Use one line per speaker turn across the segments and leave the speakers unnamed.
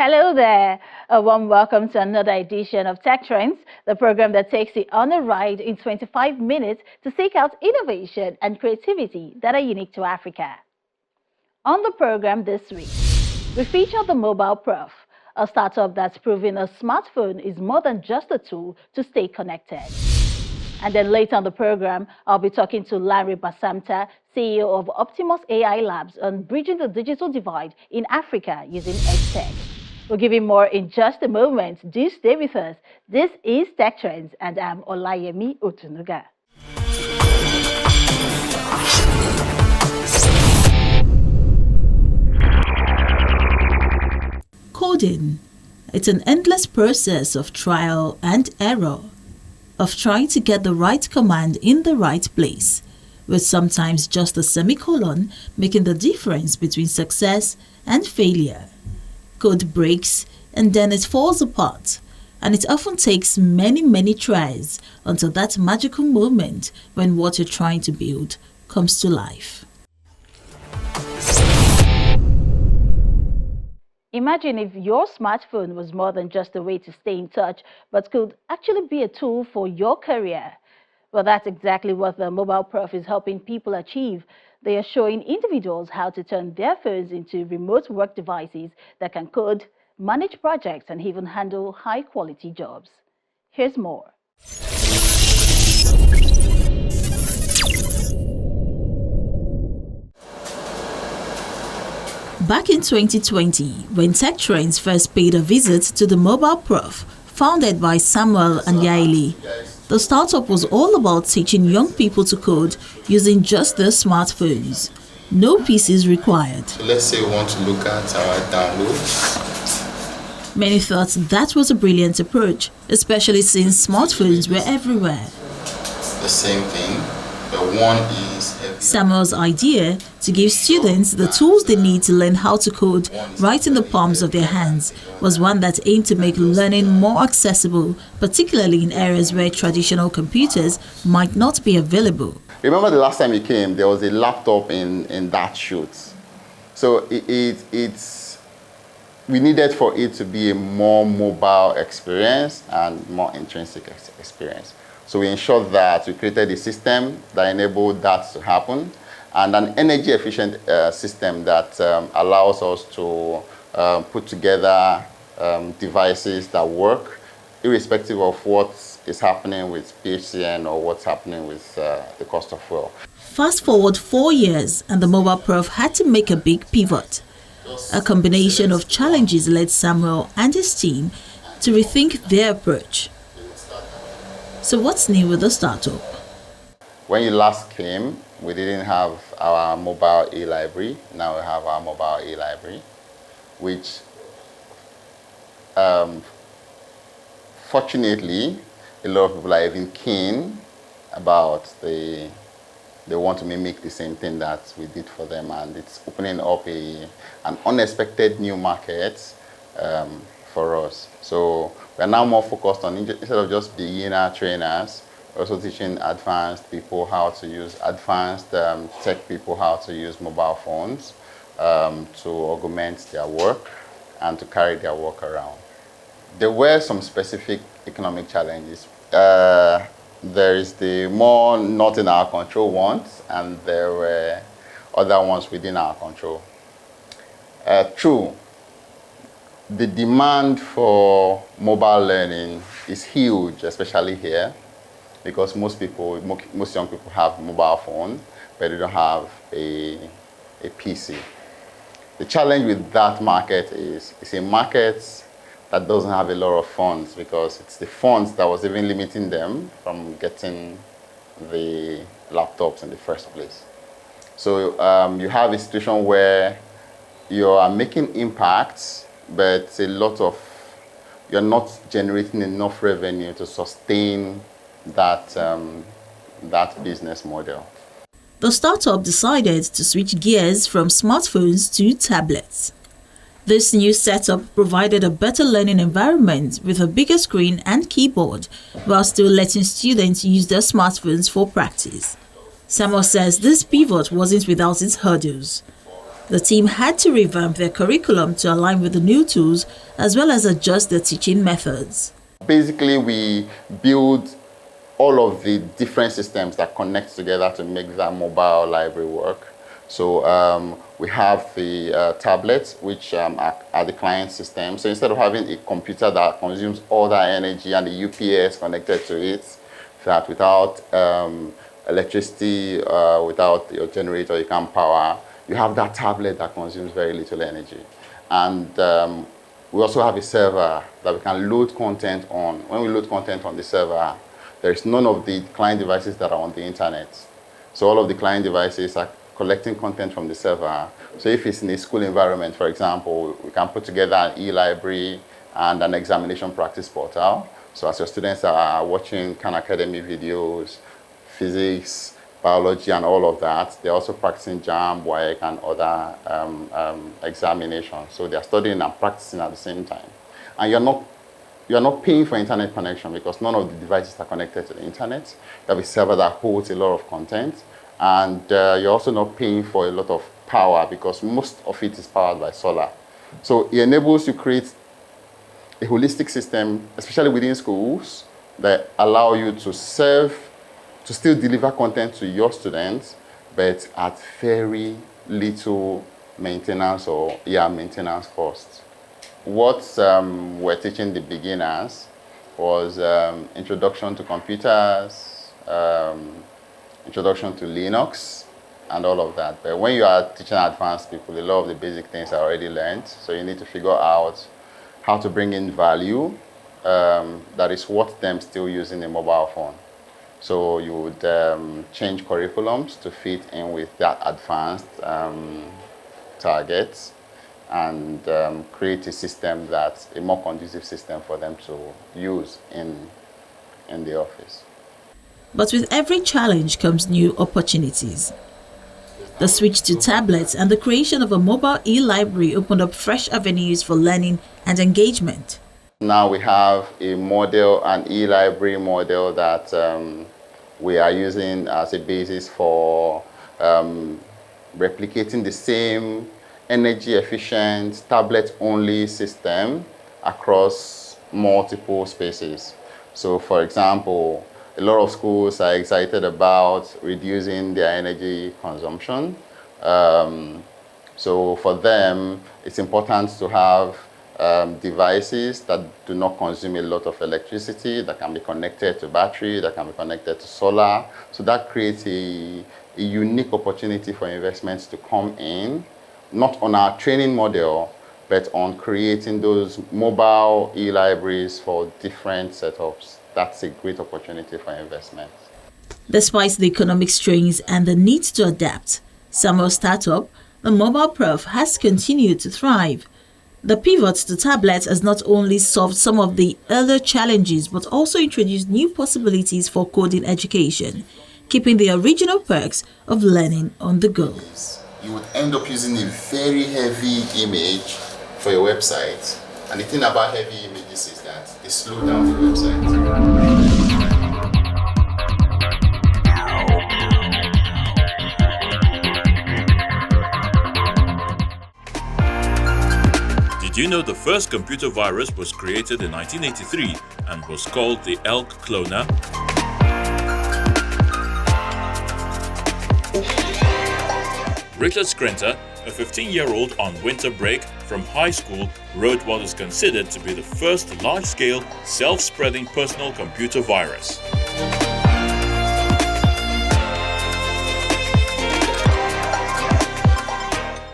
Hello there. A warm welcome to another edition of Tech Trends, the program that takes you on a ride in 25 minutes to seek out innovation and creativity that are unique to Africa. On the program this week, we feature the Mobile Prof, a startup that's proving a smartphone is more than just a tool to stay connected. And then later on the program, I'll be talking to Larry Basamta, CEO of Optimus AI Labs, on bridging the digital divide in Africa using EdTech. We'll give you more in just a moment. Do stay with us. This is Tech Trends, and I'm Olayemi Otunuga.
Coding. It's an endless process of trial and error, of trying to get the right command in the right place, with sometimes just a semicolon making the difference between success and failure. Code breaks and then it falls apart, and it often takes many tries until that magical moment when what you're trying to build comes to life.
Imagine if your smartphone was more than just a way to stay in touch, but could actually be a tool for your career. Well, that's exactly what the Mobile Prof is helping people achieve. They are showing individuals how to turn their phones into remote work devices that can code, manage projects, and even handle high-quality jobs. Here's more.
Back in 2020, when Tech Trends first paid a visit to the Mobile Prof, founded by Samuel and Yaeli, the startup was all about teaching young people to code using just their smartphones. No PCs required.
Let's say we want to look at our downloads.
Many thought that was a brilliant approach, especially since smartphones were everywhere.
The same thing, but one is heavy.
Samuel's idea to give students the tools they need to learn how to code right in the palms of their hands was one that aimed to make learning more accessible, particularly in areas where traditional computers might not be available.
Remember the last time you came, there was a laptop in that shoot. So we needed for it to be a more mobile experience and more intrinsic experience. So we ensured that we created a system that enabled that to happen, and an energy efficient system that allows us to put together devices that work irrespective of what is happening with PHCN or what's happening with the cost of fuel.
Fast forward 4 years and the Mobile Prof had to make a big pivot. A combination of challenges led Samuel and his team to rethink their approach. So what's new with the startup?
When you last came, we didn't have our mobile e-library. Now we have our mobile e-library, which fortunately, a lot of people are even keen about. They want to mimic the same thing that we did for them, and it's opening up an unexpected new market for us. So we're now more focused on, instead of just beginner trainers, we're also teaching advanced people how to use advanced tech people how to use mobile phones to augment their work and to carry their work around. There were some specific economic challenges. There is the more not in our control ones, and there were other ones within our control. True, the demand for mobile learning is huge, especially here, because most young people have mobile phones, but they don't have a PC. The challenge with that market is it's a market that doesn't have a lot of funds, because it's the funds that was even limiting them from getting the laptops in the first place. So you have a situation where you are making impacts, but you're not generating enough revenue to sustain that business model.
The startup decided to switch gears from smartphones to tablets. This new setup provided a better learning environment with a bigger screen and keyboard, while still letting students use their smartphones for practice. Samuel says this pivot wasn't without its hurdles. The team had to revamp their curriculum to align with the new tools as well as adjust their teaching methods.
Basically, we build all of the different systems that connect together to make that mobile library work. So we have the tablets, which are the client system. So instead of having a computer that consumes all that energy and the UPS connected to it, that without electricity, without your generator, you can't power, you have that tablet that consumes very little energy. And we also have a server that we can load content on. When we load content on the server, there's none of the client devices that are on the internet. So all of the client devices are collecting content from the server. So if it's in a school environment, for example, we can put together an e-library and an examination practice portal. So as your students are watching Khan Academy videos, physics, biology, and all of that, they're also practicing JAM, WAEC, and other examinations. So they're studying and practicing at the same time. And you're not paying for internet connection because none of the devices are connected to the internet. You have a server that holds a lot of content. And you're also not paying for a lot of power because most of it is powered by solar. So it enables you to create a holistic system, especially within schools, that allow you to still deliver content to your students, but at very little maintenance or maintenance costs. What we're teaching the beginners was introduction to computers, introduction to Linux, and all of that. But when you are teaching advanced people, a lot of the basic things are already learned. So you need to figure out how to bring in value that is worth them still using a mobile phone. So you would change curriculums to fit in with that advanced targets and create a system that's a more conducive system for them to use in the office.
But with every challenge comes new opportunities. The switch to tablets and the creation of a mobile e-library opened up fresh avenues for learning and engagement.
Now we have a model, an e-library model that we are using as a basis for replicating the same energy-efficient, tablet-only system across multiple spaces. So, for example, a lot of schools are excited about reducing their energy consumption. So for them, it's important to have devices that do not consume a lot of electricity, that can be connected to battery, that can be connected to solar. So that creates a unique opportunity for investments to come in, not on our training model, but on creating those mobile e-libraries for different setups. That's a great opportunity for investment.
Despite the economic strains and the need to adapt, Samuel's startup, the Mobile Prof, has continued to thrive. The pivot to tablets has not only solved some of the other challenges, but also introduced new possibilities for coding education, keeping the original perks of learning on the go.
You would end up using a very heavy image for your website. And the thing about heavy images is that they slow down the website.
Did you know the first computer virus was created in 1983 and was called the Elk Cloner? Richard Skrenta, a 15-year-old on winter break from high school, wrote what is considered to be the first large-scale, self-spreading personal computer virus.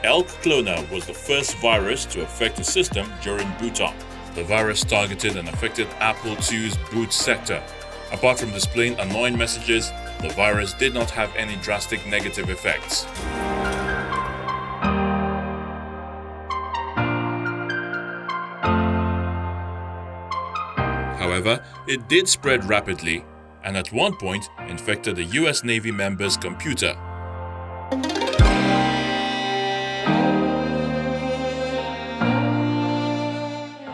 Elk Cloner was the first virus to affect a system during boot up. The virus targeted and affected Apple II's boot sector. Apart from displaying annoying messages, the virus did not have any drastic negative effects. However, it did spread rapidly and at one point infected a US Navy member's computer.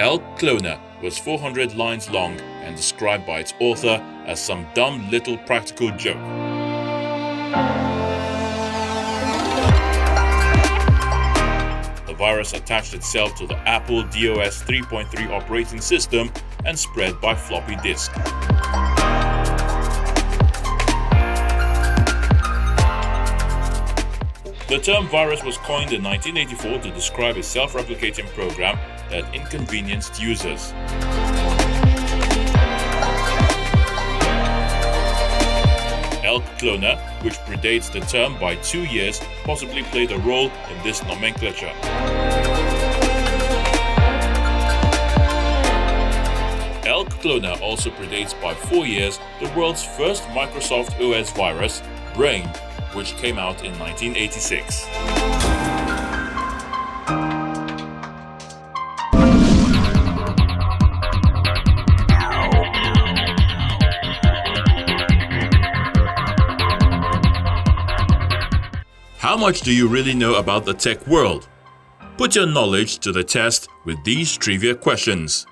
Elk Cloner was 400 lines long and described by its author as some dumb little practical joke. virus attached itself to the Apple DOS 3.3 operating system and spread by floppy disk. The term virus was coined in 1984 to describe a self-replicating program that inconvenienced users. Elk cloner, which predates the term by 2 years, possibly played a role in this nomenclature. Elk cloner also predates by 4 years the world's first Microsoft OS virus, Brain, which came out in 1986. How much do you really know about the tech world? Put your knowledge to the test with these trivia questions.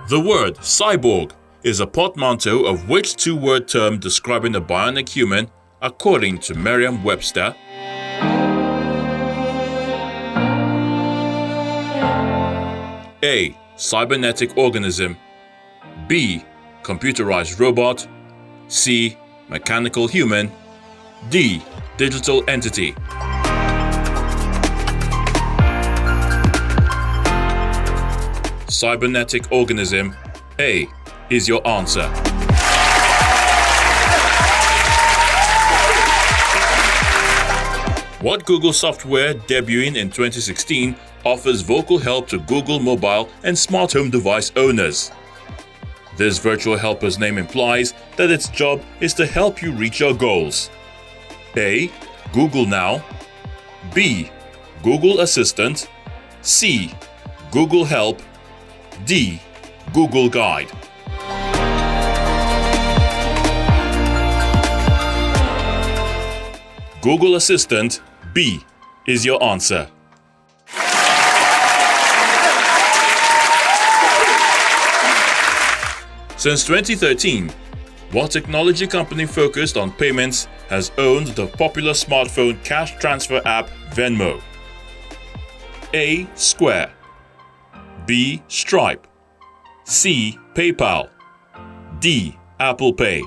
The word cyborg is a portmanteau of which two-word term describing a bionic human, according to Merriam-Webster? A. Cybernetic organism. B. Computerized robot. C. Mechanical human. D. Digital entity. Cybernetic organism. A is your answer. What Google software, debuting in 2016, offers vocal help to Google mobile and smart home device owners? This virtual helper's name implies that its job is to help you reach your goals. A. Google Now. B. Google Assistant. C. Google Help. D. Google Guide. Google Assistant, B, is your answer. Since 2013, what technology company focused on payments has owned the popular smartphone cash transfer app Venmo? A. Square. B. Stripe. C. PayPal. D. Apple Pay.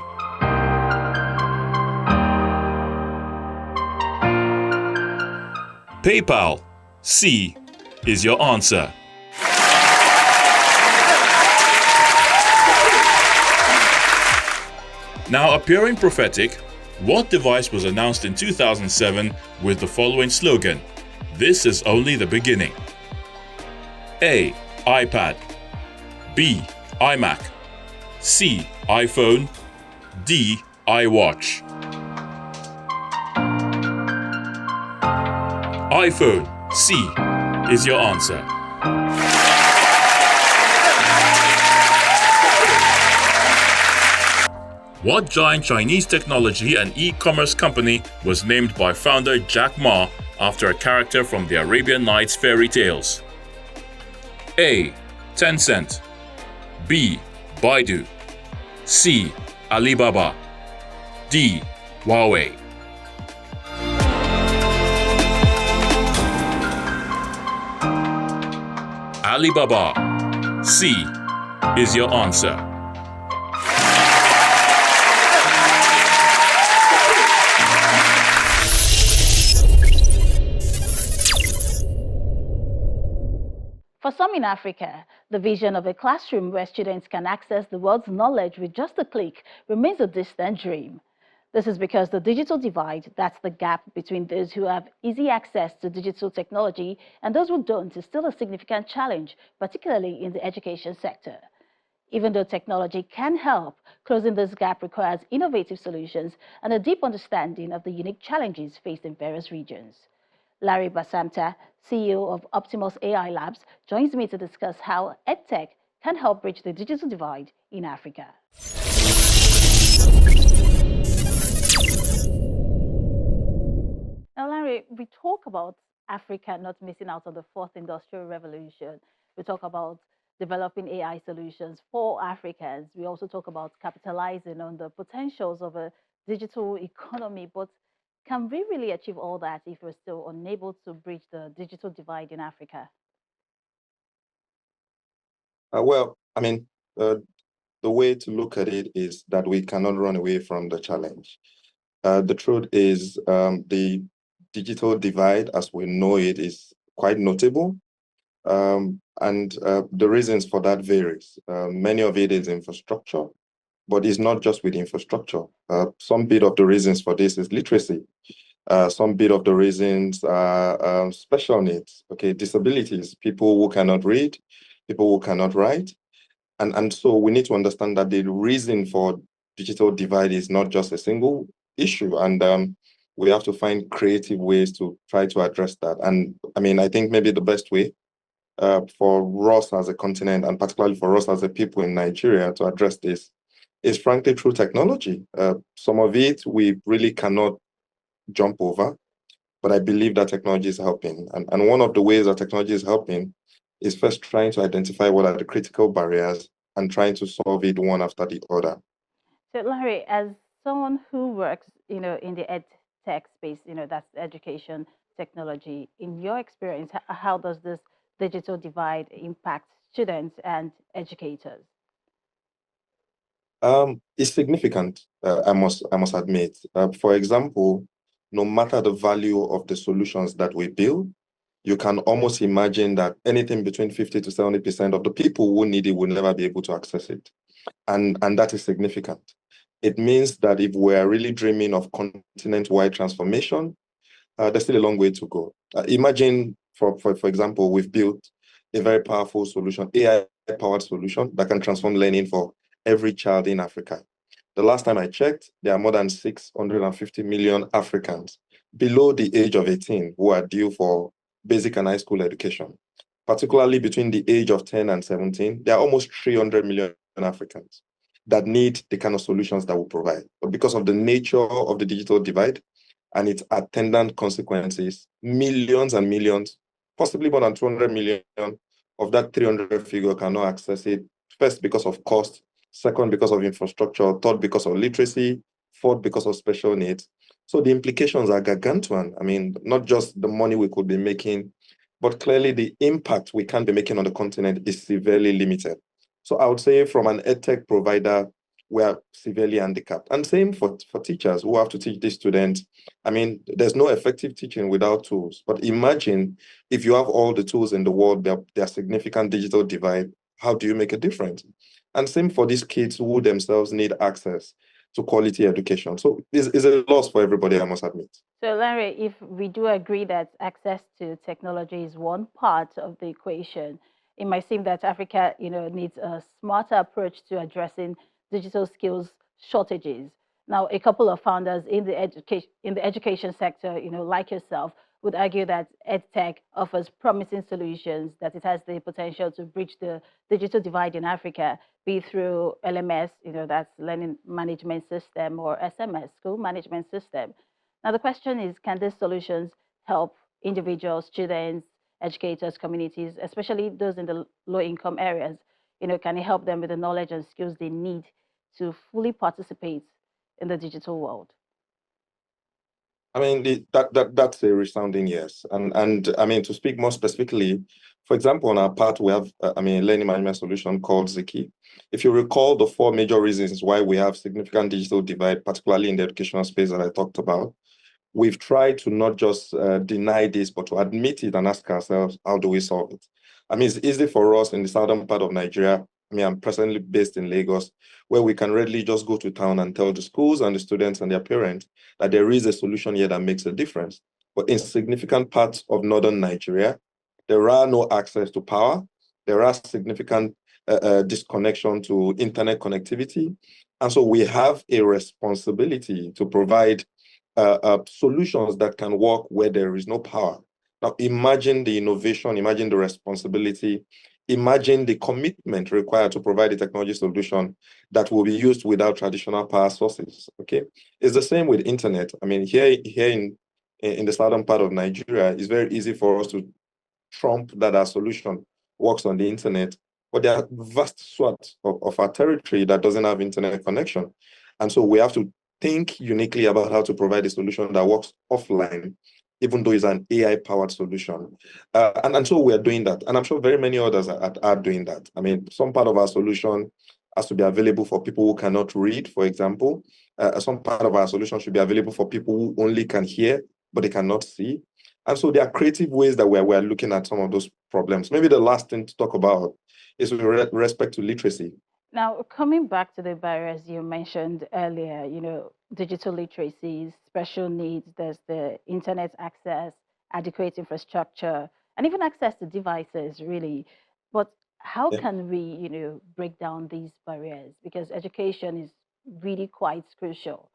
PayPal, C, is your answer. Now appearing prophetic, what device was announced in 2007 with the following slogan: "This is only the beginning"? A. iPad. B. iMac. C. iPhone. D. iWatch. iPhone, C, is your answer. What giant Chinese technology and e-commerce company was named by founder Jack Ma after a character from the Arabian Nights fairy tales? A. Tencent. B. Baidu. C. Alibaba. D. Huawei. Alibaba, C, is your answer.
For some in Africa, the vision of a classroom where students can access the world's knowledge with just a click remains a distant dream. This is because the digital divide, that's the gap between those who have easy access to digital technology and those who don't, is still a significant challenge, particularly in the education sector. Even though technology can help, closing this gap requires innovative solutions and a deep understanding of the unique challenges faced in various regions. Larry Basamta, CEO of Optimus AI Labs, joins me to discuss how EdTech can help bridge the digital divide in Africa. Now, Larry, we talk about Africa not missing out on the fourth industrial revolution. We talk about developing AI solutions for Africans. We also talk about capitalizing on the potentials of a digital economy. But Can we really achieve all that if we're still unable to bridge the digital divide in Africa?
Well, I mean, the way to look at it is that we cannot run away from the challenge. The truth is, the digital divide, as we know it, is quite notable. And the reasons for that varies. Many of it is infrastructure, but it's not just with infrastructure. Some bit of the reasons for this is literacy. Some bit of the reasons are special needs, okay, disabilities, people who cannot read, people who cannot write. And so we need to understand that the reason for digital divide is not just a single issue. And we have to find creative ways to try to address that. And I mean, I think maybe the best way for us as a continent, and particularly for us as a people in Nigeria, to address this is frankly through technology. Some of it we really cannot jump over, but I believe that technology is helping. And one of the ways that technology is helping is first trying to identify what are the critical barriers and trying to solve it one after the other.
So, Larry, as someone who works, in the ed tech space, that's education technology, in your experience, how does this digital divide impact students and educators?
It's significant, I must admit. For example, no matter the value of the solutions that we build, you can almost imagine that anything between 50 to 70% of the people who need it will never be able to access it. And that is significant. It means that if we're really dreaming of continent-wide transformation, there's still a long way to go. Imagine, for example, we've built a very powerful solution, AI-powered solution that can transform learning for every child in Africa. The last time I checked, there are more than 650 million Africans below the age of 18 who are due for basic and high school education. Particularly between the age of 10 and 17, there are almost 300 million Africans that need the kind of solutions that we provide. But because of the nature of the digital divide and its attendant consequences, millions and millions, possibly more than 200 million of that 300 figure cannot access it, first because of cost, second because of infrastructure, third because of literacy, fourth because of special needs. So the implications are gargantuan. I mean, not just the money we could be making, but clearly the impact we can be making on the continent is severely limited. So I would say from an edtech provider, we are severely handicapped. And same for teachers who have to teach these students. I mean, there's no effective teaching without tools. But imagine if you have all the tools in the world, there are significant digital divide. How do you make a difference? And same for these kids who themselves need access to quality education. So it's a loss for everybody, I must admit.
So, Larry, if we do agree that access to technology is one part of the equation, it might seem that Africa, needs a smarter approach to addressing digital skills shortages. Now, a couple of founders in the education sector, like yourself, would argue that EdTech offers promising solutions, that it has the potential to bridge the digital divide in Africa, be through LMS, that's Learning Management System, or SMS, School Management System. Now, the question is, can these solutions help individuals, students, educators, communities, especially those in the low-income areas? Can it help them with the knowledge and skills they need to fully participate in the digital world?
I mean, that's a resounding yes. And I mean, to speak more specifically, for example, on our part, we have, a learning management solution called Ziki. If you recall the four major reasons why we have significant digital divide, particularly in the educational space that I talked about, we've tried to not just deny this, but to admit it and ask ourselves, how do we solve it? I mean, it's easy for us in the southern part of Nigeria. I mean, I'm presently based in Lagos, where we can readily just go to town and tell the schools and the students and their parents that there is a solution here that makes a difference. But in significant parts of northern Nigeria, there are no access to power. There are significant disconnection to internet connectivity. And so we have a responsibility to provide solutions that can work where there is no power. Now, imagine the innovation, imagine the responsibility, imagine the commitment required to provide a technology solution that will be used without traditional power sources. Okay, it's the same with internet. I mean, here in the southern part of Nigeria, it's very easy for us to trump that our solution works on the internet, but there are vast swaths of our territory that doesn't have internet connection, and so we have to think uniquely about how to provide a solution that works offline, even though it's an AI-powered solution. And so we're doing that. And I'm sure very many others are doing that. I mean, some part of our solution has to be available for people who cannot read, for example. Some part of our solution should be available for people who only can hear, but they cannot see. And so there are creative ways that we're looking at some of those problems. Maybe the last thing to talk about is with respect to literacy.
Now, coming back to the barriers you mentioned earlier, digital literacy, special needs, there's the internet access, adequate infrastructure, and even access to devices, really. But how
Yeah.
can we, break down these barriers? Because education is really quite crucial.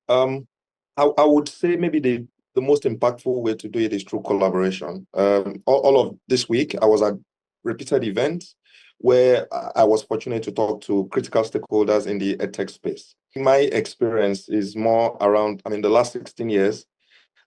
Um, I would say maybe the most impactful way to do it is through collaboration. All of this week, I was at repeated events where I was fortunate to talk to critical stakeholders in the edtech space. My experience is more around, I mean, the last 16 years,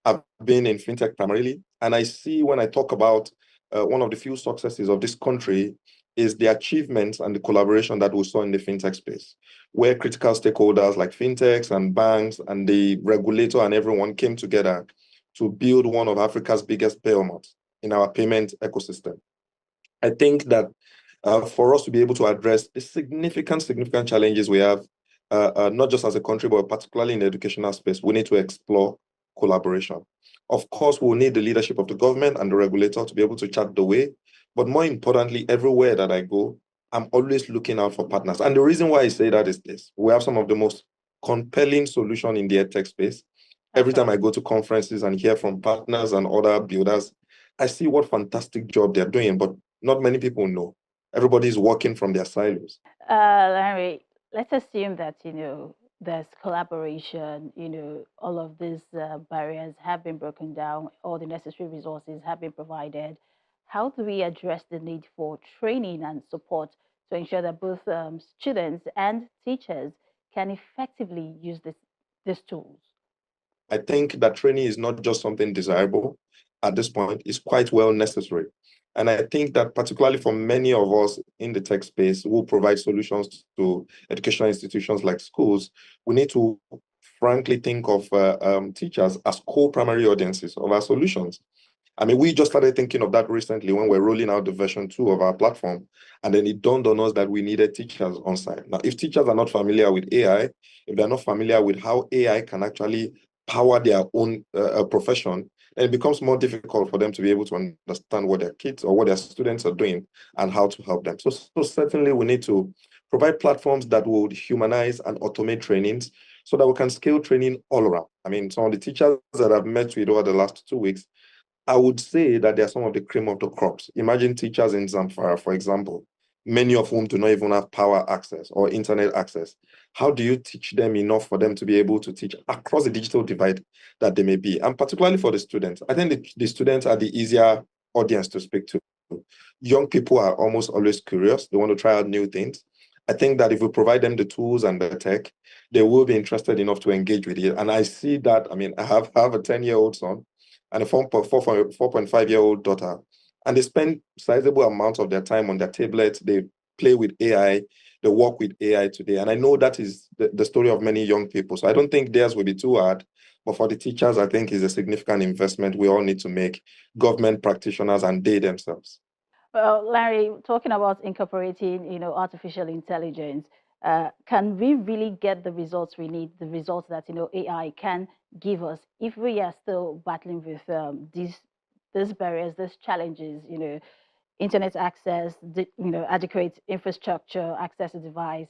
I've been in fintech primarily, and I see when I talk about one of the few successes of this country is the achievements and the collaboration that we saw in the fintech space, where critical stakeholders like fintechs and banks and the regulator and everyone came together to build one of Africa's biggest behemoths in our payment ecosystem. I think that for us to be able to address the significant challenges we have, not just as a country, but particularly in the educational space, we need to explore collaboration. Of course, we'll need the leadership of the government and the regulator to be able to chart the way. But more importantly, everywhere that I go, I'm always looking out for partners. And the reason why I say that is this. We have some of the most compelling solution in the edtech space. Every time I go to conferences and hear from partners and other builders, I see what fantastic job they're doing, but not many people know. Everybody's working from their silos.
Larry, let's assume that, there's collaboration, all of these barriers have been broken down, all the necessary resources have been provided. How do we address the need for training and support to ensure that both students and teachers can effectively use these tools?
I think that training is not just something desirable at this point, it's quite well necessary. And I think that particularly for many of us in the tech space who provide solutions to educational institutions like schools, we need to frankly think of teachers as co-primary audiences of our solutions. I mean, we just started thinking of that recently when we're rolling out the version 2 of our platform. And then it dawned on us that we needed teachers on site. Now, if teachers are not familiar with AI, if they're not familiar with how AI can actually power their own profession, then it becomes more difficult for them to be able to understand what their kids or what their students are doing and how to help them. So certainly we need to provide platforms that would humanize and automate trainings so that we can scale training all around. I mean, some of the teachers that I've met with over the last 2 weeks, I would say that they're some of the cream of the crops. Imagine teachers in Zamfara, for example, many of whom do not even have power access or internet access. How do you teach them enough for them to be able to teach across the digital divide that they may be? And particularly for the students, I think the students are the easier audience to speak to. Young people are almost always curious. They want to try out new things. I think that if we provide them the tools and the tech, they will be interested enough to engage with it. And I see that, I mean, I have a 10-year-old son and a 4.5-year-old daughter. And they spend sizable amounts of their time on their tablets. They play with AI. They work with AI today. And I know that is the story of many young people. So I don't think theirs will be too hard. But for the teachers, I think is a significant investment we all need to make, government practitioners and they themselves.
Well, Larry, talking about incorporating, artificial intelligence, can we really get the results we need, the results that, AI can give us if we are still battling with these barriers, these challenges, internet access, adequate infrastructure, access to device,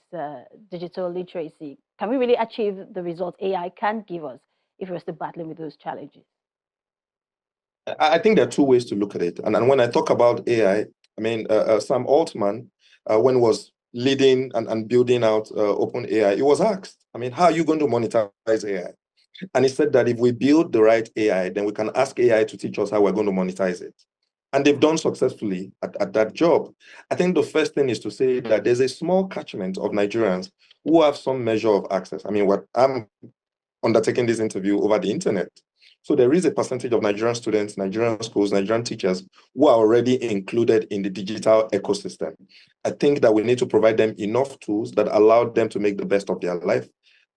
digital literacy? Can we really achieve the results AI can give us if we're still battling with those challenges?
I think there are two ways to look at it. And when I talk about AI, I mean, Sam Altman, when was leading and building out open AI, he was asked, I mean, how are you going to monetize AI? And he said that if we build the right AI, then we can ask AI to teach us how we're going to monetize it. And they've done successfully at that job. I think the first thing is to say that there's a small catchment of Nigerians who have some measure of access. I mean, what I'm undertaking this interview over the internet. So there is a percentage of Nigerian students, Nigerian schools, Nigerian teachers who are already included in the digital ecosystem. I think that we need to provide them enough tools that allow them to make the best of their life,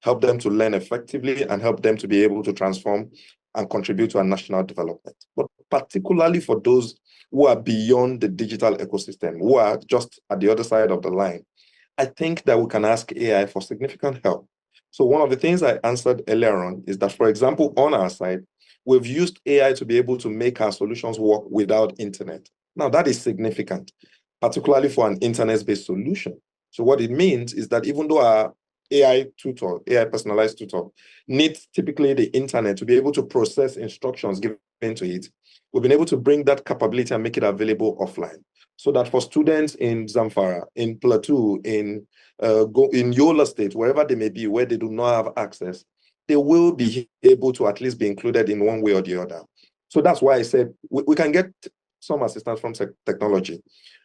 help them to learn effectively, and help them to be able to transform and contribute to our national development. But particularly for those who are beyond the digital ecosystem, who are just at the other side of the line, I think that we can ask AI for significant help. So one of the things I answered earlier on is that, for example, on our side, we've used AI to be able to make our solutions work without internet. Now, that is significant, particularly for an internet-based solution. So what it means is that even though our AI tutor, AI personalized tutor, needs typically the internet to be able to process instructions given to it, we've been able to bring that capability and make it available offline. So that for students in Zamfara, in Plateau, in Yola State, wherever they may be, where they do not have access, they will be able to at least be included in one way or the other. So that's why I said we can get some assistance from technology.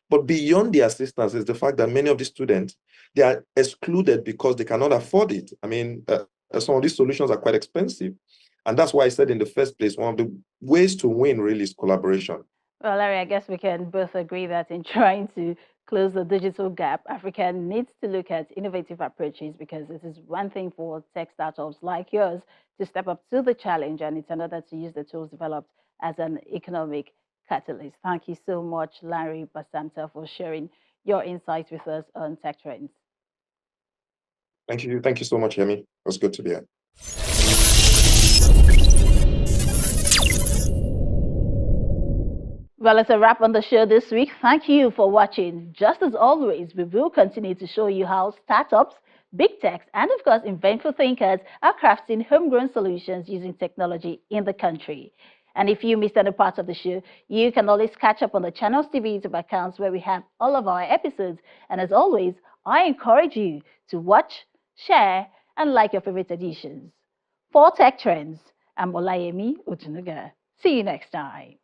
But beyond the assistance is the fact that many of the students, they are excluded because they cannot afford it. I mean, some of these solutions are quite expensive. And that's why I said in the first place, one of the ways to win really is collaboration.
Well, Larry, I guess we can both agree that in trying to close the digital gap, Africa needs to look at innovative approaches, because it is one thing for tech startups like yours to step up to the challenge, and it's another to use the tools developed as an economic catalyst. Thank you so much, Larry Basanta, for sharing your insights with us on Tech Trends.
Thank you. Thank you so much, Yemi. It was good to be here.
Well, it's a wrap on the show this week. Thank you for watching. Just as always, we will continue to show you how startups, big techs, and of course, inventful thinkers are crafting homegrown solutions using technology in the country. And if you missed any part of the show, you can always catch up on the Channels TV YouTube accounts where we have all of our episodes. And as always, I encourage you to watch, share, and like your favorite editions. For Tech Trends, I'm Olayemi Otunuga. See you next time.